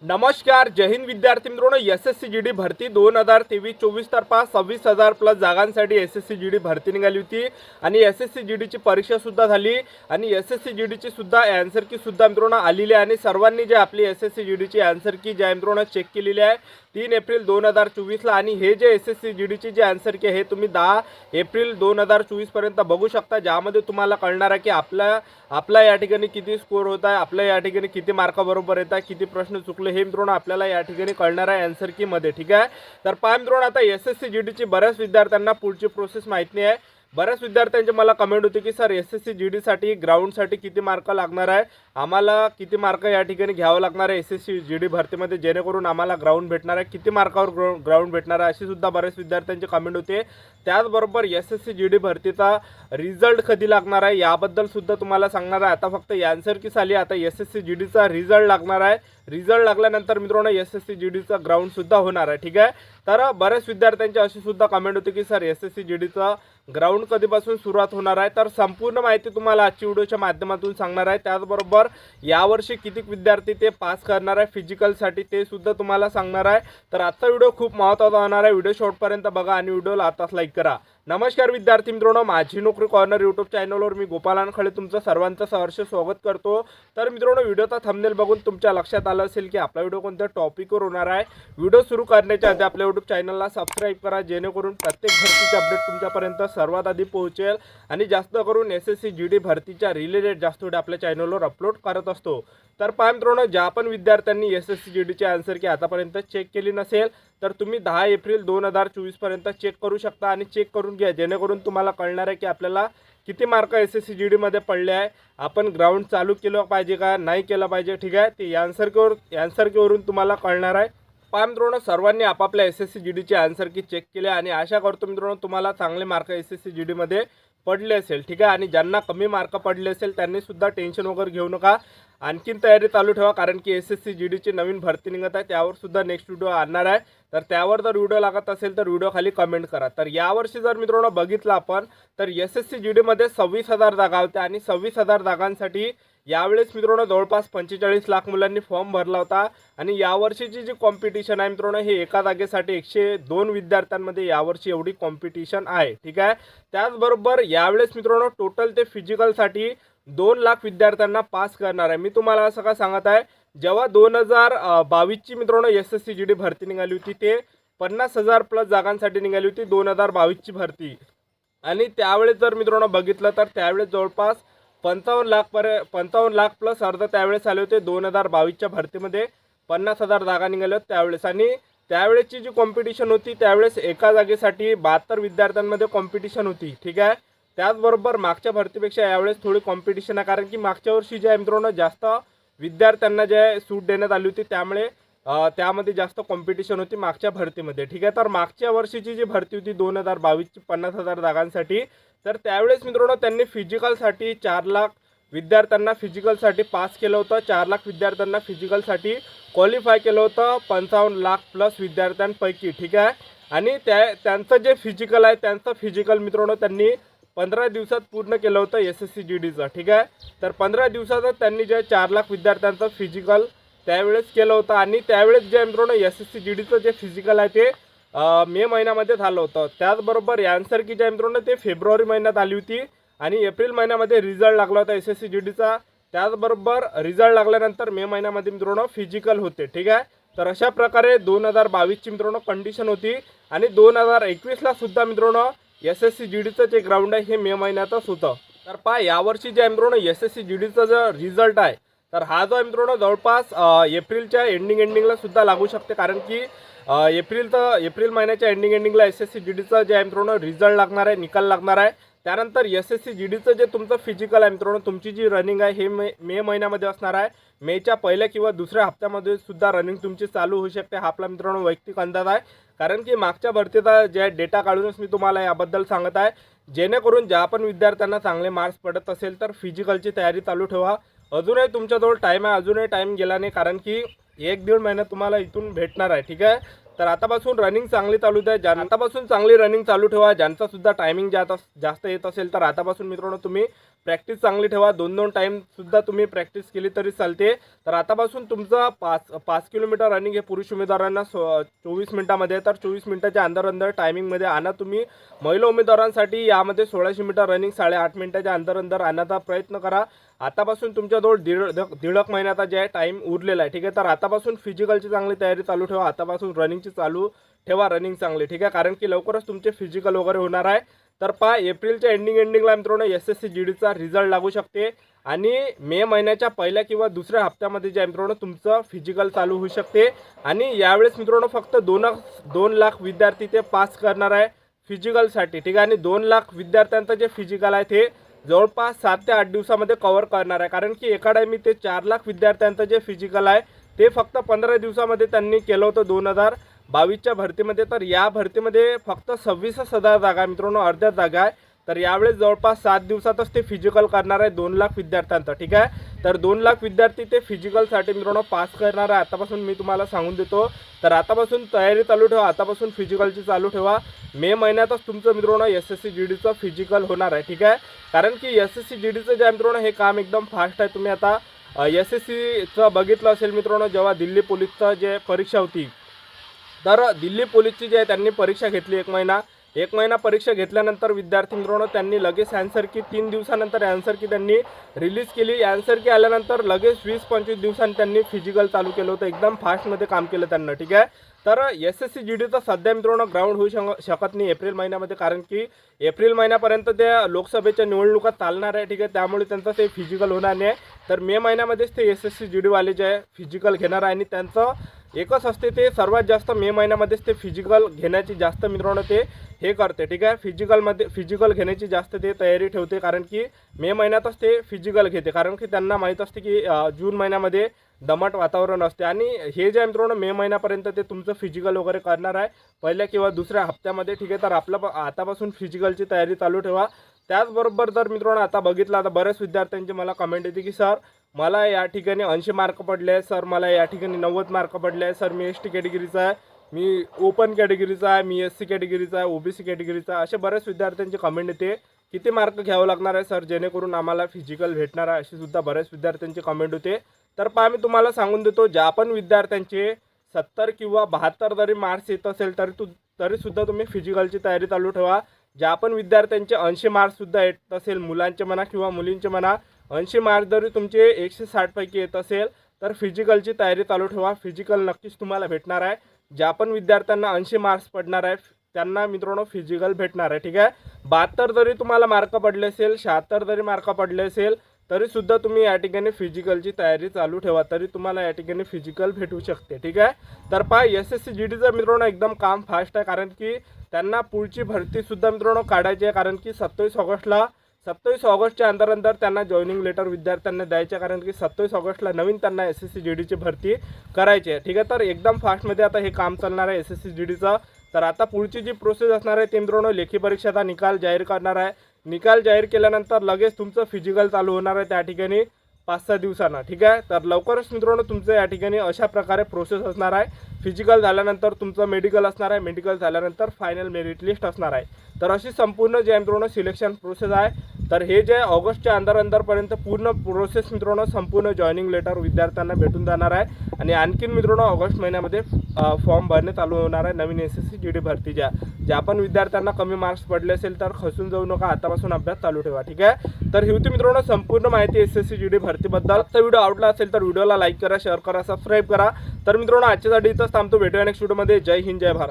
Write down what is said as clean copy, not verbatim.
नमस्कार, जय हिंद विद्यार्थी मित्रांनो. एसएससी जीडी भरती 2023-24 तर्फा 26,000 प्लस जागांसाठी एसएससी जीडी भरती निघाली होती आणि एसएससी जीडीची परीक्षा सुद्धा झाली आणि एसएससी जीडीची सुद्धा आन्सर की सुद्धा मित्रांनो आलेली आहे आणि सर्वांनी जे आपली एसएससी जीडीची आन्सर की जे मित्रांनो चेक केलेली आहे 3 एप्रिल 2024 ला आणि हे जे एसएससी जीडीची जे आन्सर की हे तुम्ही 10 एप्रिल 2024 पर्यंत बघू शकता, ज्यामध्ये तुम्हाला कळणार आहे की आपला या ठिकाणी किती स्कोर होत आहे, आपल्या या ठिकाणी किती मार्क बरोबर येतात, किती प्रश्न चुकले हे मित्रांनो आपल्याला या ठिकाणी कळणार आहे आन्सर की मध्ये. ठीक आहे, तर पहा मित्रांनो, आता एसएससी जीडीची बऱ्याच विद्यार्थ्यांना पुढची प्रोसेस माहिती नाही आहे. बऱ्याच विद्यार्थ्यांचे मला कमेंट होती की सर एसएससी जीडीसाठी ग्राउंडसाठी किती मार्क लागणार आहे, आम्हाला किती मार्क या ठिकाणी घ्यावं लागणार आहे एसएससी जीडी भरतीमध्ये जेणेकरून आम्हाला ग्राउंड भेटणार आहे, किती मार्कावर ग्राउंड भेटणार आहे, अशी सुद्धा बऱ्याच विद्यार्थ्यांचे कमेंट होते. त्याचबरोबर एसएससी जीडी भरतीचा रिझल्ट कधी लागणार आहे याबद्दल सुद्धा तुम्हाला सांगणार आहे. आता फक्त आन्सर की आली, आता एसएससी जीडीचा रिझल्ट लागणार आहे. रिझल्ट लागल्यानंतर मित्रांनो एसएससी जीडीचा ग्राउंड सुद्धा होणार आहे. ठीक आहे, तर बऱ्याच विद्यार्थ्यांची अशी सुद्धा कमेंट होती की सर एसएससी जीडीचा ग्राउंड कधीपासून सुरुवात होणार आहे. तर संपूर्ण माहिती तुम्हाला आजची व्हिडिओच्या माध्यमातून सांगणार आहे. त्याचबरोबर यावर्षी किती विद्यार्थी ते पास करणार आहे फिजिकलसाठी ते सुद्धा तुम्हाला सांगणार आहे. तर आजचा व्हिडिओ खूप महत्त्वाचा होणार आहे. व्हिडिओ शेवटपर्यंत बघा आणि व्हिडिओला आताच लाईक करा. नमस्कार विद्यार्थी मित्रांनो, माझी नोकरी कॉर्नर यूट्यूब चॅनलवर मी गोपाल अनखळे तुमचं सर्वांचं सहर्ष स्वागत करतो. तर मित्रांनो, व्हिडिओचा थंबनेल बघून तुमच्या लक्षात आलं असेल की आपला व्हिडिओ कोणत्या टॉपिकवर होणार आहे. व्हिडिओ सुरू करण्याच्या आधी आपल्या यूट्यूब चॅनलला सबस्क्राईब करा, जेणेकरून प्रत्येक भरतीचे अपडेट तुमच्यापर्यंत सर्वात आधी पोहोचेल आणि जास्त करून एसएससी जीडी भरतीच्या रिलेटेड जास्त व्हिडिओ आपल्या चॅनलवर अपलोड करत असतो. तर पहा मित्रांनो, ज्या पण विद्यार्थ्यांनी एसएससी जीडीची आन्सर की आतापर्यंत चेक केली नसेल तर तुम्ही 10 एप्रिल 2024 पर्यंत चेक करू शकता आणि चेक करून घ्या, जेणेकरून तुम्हाला कळणार आहे की आपल्याला किती मार्क एसएससी जीडीमध्ये पडले आहे, आपण ग्राउंड चालू केलं पाहिजे का नाही केलं पाहिजे. ठीक आहे, ते आन्सर कीवरून तुम्हाला कळणार आहे. पहा मित्रांनो, सर्वांनी आपापल्या एसएससी जीडीची आन्सर की चेक केले आणि आशा करतो मित्रांनो तुम्हाला चांगले मार्क एसएससी जीडीमध्ये पडले असेल. ठीक आहे, आणि ज्यांना कमी मार्क पडले असेल त्यांनी सुद्धा टेन्शन वगैरे घेऊ नका, आणखीन तयारी चालू ठेवा, कारण की एसएससी जीडीची नवीन भरती निघत आहे, त्यावर सुद्धा नेक्स्ट व्हिडिओ आणणार आहे. तर त्यावर जर व्हिडिओ लागत असेल तर व्हिडिओ खाली कमेंट करा. तर यावर्षी जर मित्रांनो बघितलं आपण तर एसएससी जीडीमध्ये 26,000 जागा होत्या आणि 26,000 जागांसाठी यावेळेस मित्रांनो जवळपास 45 लाख मुलांनी फॉर्म भरला होता आणि यावर्षीची जी कॉम्पिटिशन आहे मित्रांनो हे एका जागेसाठी 102 विद्यार्थ्यांमध्ये यावर्षी एवढी कॉम्पिटिशन आहे. ठीक आहे, त्याचबरोबर यावेळेस मित्रांनो टोटल ते फिजिकलसाठी 2 लाख विद्यार्थ्यांना पास करणार आहे. मी तुम्हाला असं का सांगत आहे, जेव्हा 2022ची मित्रांनो एसएससी जीडी भरती निघाली होती ते 50,000 प्लस जागांसाठी निघाली होती 2022ची भरती आणि त्यावेळेस जर मित्रांनो बघितलं तर त्यावेळेस जवळपास 55 लाख प्लस अर्ध त्यावेळेस आले होते 2022च्या भरतीमध्ये 50,000 जागा निघाल्या होत्या त्यावेळेस. आणि त्यावेळेसची जी कॉम्पिटिशन होती त्यावेळेस एका जागेसाठी 72 विद्यार्थ्यांमध्ये कॉम्पिटिशन होती. ठीक आहे, त्याचबरोबर मागच्या भरतीपेक्षा यावेळेस थोडी कॉम्पिटिशन आहे, कारण की मागच्या वर्षी जे मित्रांनो जास्त विद्यार्थ्यांना जे सूट देण्यात आली होती त्यामुळे त्यामध्ये जास्त कॉम्पिटिशन होती मागच्या भरतीमध्ये. ठीक आहे, तर मागच्या वर्षीची जी भरती होती 2022ची 50,000 जागांसाठी, तर त्यावेळेस मित्रांनो त्यांनी फिजिकलसाठी 4 लाख विद्यार्थ्यांना फिजिकलसाठी पास केलं होतं, 4 लाख विद्यार्थ्यांना फिजिकलसाठी क्वालिफाय केलं होतं 55 लाख प्लस विद्यार्थ्यांपैकी. ठीक आहे, आणि त्यांचं जे फिजिकल आहे त्यांचं फिजिकल मित्रांनो त्यांनी 15 दिवसात पूर्ण केलं होतं एसएससी जीडीचं. ठीक आहे, तर 15 दिवसातच त्यांनी जे 4 लाख विद्यार्थ्यांचं फिजिकल त्यावेळेस केलं होतं आणि त्यावेळेस जे मित्रांनो एसएससी जीडीचं जे फिजिकल आहे ते मे महिन्यामध्ये झालं होतं. त्याचबरोबर आन्सर की जे मित्रांनो ते फेब्रुवारी महिन्यात आली होती आणि एप्रिल महिन्यामध्ये रिझल्ट लागला होता एसएससी जीडीचा. त्याचबरोबर रिझल्ट लागल्यानंतर मे महिन्यामध्ये मित्रांनो फिजिकल होते. ठीक आहे, तर अशा प्रकारे 2022ची मित्रांनो कंडिशन होती आणि 2021ला सुद्धा मित्रांनो एसएससी जीडीचं जे ग्राउंड आहे हे मे महिन्यातच होतं. तर पहा यावर्षी जे मित्रांनो एसएससी जीडीचा जो रिझल्ट आहे तर हा जो मित्रांनो जवळपास एप्रिलच्या एंडिंगला सुद्धा लागू शकते, कारण की एप्रिल महिन्याच्या एंडिंगला एसएससी जीडीचा जे मित्रांनो रिझल्ट लागणार आहे, निकाल लागणार आहे. त्यानंतर एसएससी जीडीचं जे तुमचं फिजिकल आहे मित्रांनो तुमची जी रनिंग आहे हे मे महिन्यामध्ये असणार आहे. मेच्या पहिल्या किंवा दुसऱ्या हप्त्यामध्ये सुद्धा रनिंग तुमची चालू होऊ शकते. हा आपला मित्रांनो वैयक्तिक अंदाज आहे, कारण की मागच्या भरतीचा जे डेटा काढूनच मी तुम्हाला याबद्दल सांगत आहे, जेणेकरून ज्या पण विद्यार्थ्यांना चांगले मार्क्स पडत असेल तर फिजिकलची तयारी चालू ठेवा. अजूनही तुमच्याजवळ टाईम आहे, अजूनही टाईम गेला नाही, कारण की 1-1.5 महिना तुम्हाला इथून भेटणार आहे. ठीक आहे, तर आतापासून रनिंग चांगली चालू द्या, आतापासून चांगली रनिंग चालू ठेवा. ज्यांचा सुद्धा टायमिंग जास्त येत असेल तर आतापासून मित्रांनो तुम्ही प्रॅक्टिस चांगली ठेवा, 2-2 टाईमसुद्धा तुम्ही प्रॅक्टिस केली तरी चालते. तर आतापासून तुमचं 5 किलोमीटर रनिंग हे पुरुष उमेदवारांना 24 मिनिटामध्ये, तर 24 मिनिटाच्या अंदर टायमिंगमध्ये आणा तुम्ही. महिला उमेदवारांसाठी यामध्ये 1600 मीटर रनिंग 8.5 मिनिटाच्या अंदर आणण्याचा प्रयत्न करा. आतापासून तुमच्याजवळ दीड महिन्याचा जे आहे टाईम उरलेला आहे, ठीक आहे. तर आतापासून फिजिकलची चांगली तयारी चालू ठेवा, आतापासून रनिंगची चालू ठेवा, रनिंग चांगली, ठीक आहे. कारण की लवकरच तुमचे फिजिकल वगैरे होणार आहे. तर पहा, एप्रिलच्या एंडिंगला मित्रांनो SSC GDचा रिझल्ट लागू शकते आणि मे महिन्याच्या पहिल्या किंवा दुसऱ्या हप्त्यामध्ये जे मित्रांनो तुमचं फिजिकल चालू होऊ शकते. आणि यावेळेस मित्रांनो फक्त 2 लाख विद्यार्थी ते पास करणार आहे फिजिकलसाठी, ठीक आहे. आणि 2 लाख विद्यार्थ्यांचं जे फिजिकल आहे ते जवळपास 7 ते 8 दिवसामध्ये कव्हर करणार आहे. कारण की अकॅडमी ते 4 लाख विद्यार्थ्यांचं जे फिजिकल आहे ते फक्त 15 दिवसामध्ये त्यांनी केलं होतं 2022च्या भरतीमध्ये. तर या भरतीमध्ये फक्त 26,000 जागा मित्रांनो, अर्ध्या जागा आहे. तर यावेळेस जवळपास 7 दिवसातच ते फिजिकल करणार आहे 2 लाख विद्यार्थ्यांचं, ठीक आहे. तर 2 लाख विद्यार्थी ते फिजिकलसाठी मित्रांनो पास करणार आहे. आतापासून मी तुम्हाला सांगून देतो. तर आतापासून तयारी चालू ठेवा, आतापासून फिजिकलची चालू ठेवा. मे महिन्यातच तुमचं मित्रांनो SSC GDचं फिजिकल होणार आहे, ठीक आहे. कारण की SSC GDचं जे मित्रांनो हे काम एकदम फास्ट आहे. तुम्ही आता SSCचं बघितलं असेल मित्रांनो, जेव्हा दिल्ली पोलीसचं जे परीक्षा होती, तर दिल्ली पोलीसची जे आहे त्यांनी परीक्षा घेतली 1 महिना परीक्षा घेतल्यानंतर विद्यार्थी मित्रांनो त्यांनी लगेच ॲन्सर की 3 दिवसानंतर ॲन्सर की त्यांनी रिलीज केली. ॲन्सर की आल्यानंतर लगेच 20-25 दिवसांनी त्यांनी फिजिकल चालू केलं होतं. एकदम फास्टमध्ये काम केलं त्यांना, ठीक आहे. तर SSC GDचं सध्या मित्रांनो ग्राउंड होऊ शकत नाही एप्रिल महिन्यामध्ये, कारण की एप्रिल महिन्यापर्यंत ते लोकसभेच्या निवडणुका चालणार आहे, ठीक आहे. त्यामुळे त्यांचं ते फिजिकल होणार नाही. तर मे महिन्यामध्येच ते SSC GD वाले जे आहे फिजिकल घेणार आहे. आणि त्यांचं एकच असते, ते सर्वात जास्त मे महिन्यामध्येच ते फिजिकल घेण्याची जास्त मित्रांनो ते हे करते, ठीक आहे. फिजिकल घेण्याची जास्त ते तयारी ठेवते, कारण की मे महिन्यातच ते फिजिकल घेते. कारण की त्यांना माहीत असते की जून महिन्यामध्ये दमट वातावरण असते. आणि हे जे मित्रांनो मे महिन्यापर्यंत ते तुमचं फिजिकल वगैरे करणार आहे पहिल्या किंवा दुसऱ्या हप्त्यामध्ये, ठीक आहे. तर आपलं आतापासून फिजिकलची तयारी चालू ठेवा. त्याचबरोबर जर मित्रांनो आता बघितलं, आता बऱ्याच विद्यार्थ्यांची मला कमेंट येते की सर मला या ठिकाणी 80 मार्क पडले आहे, सर मला या ठिकाणी 90 मार्क पडले आहे, सर मी ST कॅटेगरीचा आहे, मी ओपन कॅटेगरीचा आहे, मी SC कॅटेगरीचा आहे, OBC कॅटेगरीचा आहे. असे बऱ्याच विद्यार्थ्यांची कमेंट येते, किती मार्क घ्यावं लागणार आहे सर जेणेकरून आम्हाला फिजिकल भेटणार आहे, अशी सुद्धा बऱ्याच विद्यार्थ्यांची कमेंट होते. तर पहा, मी तुम्हाला सांगून देतो, ज्या पण विद्यार्थ्यांचे 70 किंवा 72 जरी मार्क्स येत असेल तरीसुद्धा तुम्ही फिजिकलची तयारी चालू ठेवा. ज्या पण विद्यार्थ्यांचे 80 मार्क्ससुद्धा येत असेल, मुलांचे म्हणा किंवा मुलींचे म्हणा, 80 मार्क्स जरी तुमचे 160 पैकी येत असेल तर फिजिकलची तयारी चालू ठेवा. फिजिकल नक्कीच तुम्हाला भेटणार आहे. ज्या पण विद्यार्थ्यांना 80 मार्क्स पडणार आहे त्यांना मित्रांनो फिजिकल भेटणार आहे, ठीक आहे. 72 जरी तुम्हाला मार्क पडले असेल, 76 जरी मार्क पडले असेल तरीसुद्धा तुम्ही या ठिकाणी फिजिकलची तयारी चालू ठेवा, तरी तुम्हाला या ठिकाणी फिजिकल भेटू शकते, ठीक आहे. तर पहा, SSC GDचं मित्रांनो एकदम काम फास्ट आहे, कारण की त्यांना पुढची भरतीसुद्धा मित्रांनो काढायची आहे. कारण की 27 ऑगस्टच्या अंदर त्यांना जॉईनिंग लेटर विद्यार्थ्यांना द्यायचे, कारण की 27 ऑगस्टला नवीन त्यांना SSC GDची भरती करायची आहे, ठीक आहे. तर एकदम फास्टमध्ये आता हे काम चालणार आहे SSC GDचं. तर आता पुढची जी प्रोसेस असणार आहे ते मित्रांनो लेखी परीक्षेचा निकाल जाहीर करणार आहे. निकाल जाहीर केल्यानंतर लगेच तुमचं फिजिकल चालू होणार आहे त्या ठिकाणी 5-6 दिवसांना, ठीक आहे. तर लवकरच मित्रांनो तुमचं या ठिकाणी अशा प्रकारे प्रोसेस असणार आहे. फिजिकल झाल्यानंतर तुमचं मेडिकल असणार आहे, मेडिकल झाल्यानंतर फायनल मेरिट लिस्ट असणार आहे. तर अशी संपूर्ण जे मित्रांनो सिलेक्शन प्रोसेस आहे. तर हे जे ऑगस्टच्या अंदरपर्यंत पूर्ण प्रोसेस मित्रांनो संपूर्ण जॉईनिंग लेटर विद्यार्थ्यांना भेटून जाणार आहे. आणि आणखीन मित्रांनो ऑगस्ट महिन्यामध्ये फॉर्म भरणे चालू होणार आहे नवीन SSC GD भरतीच्या. ज्या पण विद्यार्थ्यांना कमी मार्क्स पडले असेल तर खचून जाऊ नका, आतापासून अभ्यास चालू ठेवा, ठीक आहे. तर ही होती मित्रांनो संपूर्ण माहिती SSC GD भरतीबद्दल. आजचा व्हिडिओ आवडला असेल तर व्हिडिओला लाईक करा, शेअर करा, सबस्क्राईब करा. तर मित्रांनो आजच्यासाठी इथंच थांबतो. भेटूया नेक्स्ट व्हिडिओमध्ये. जय हिंद, जय भारत.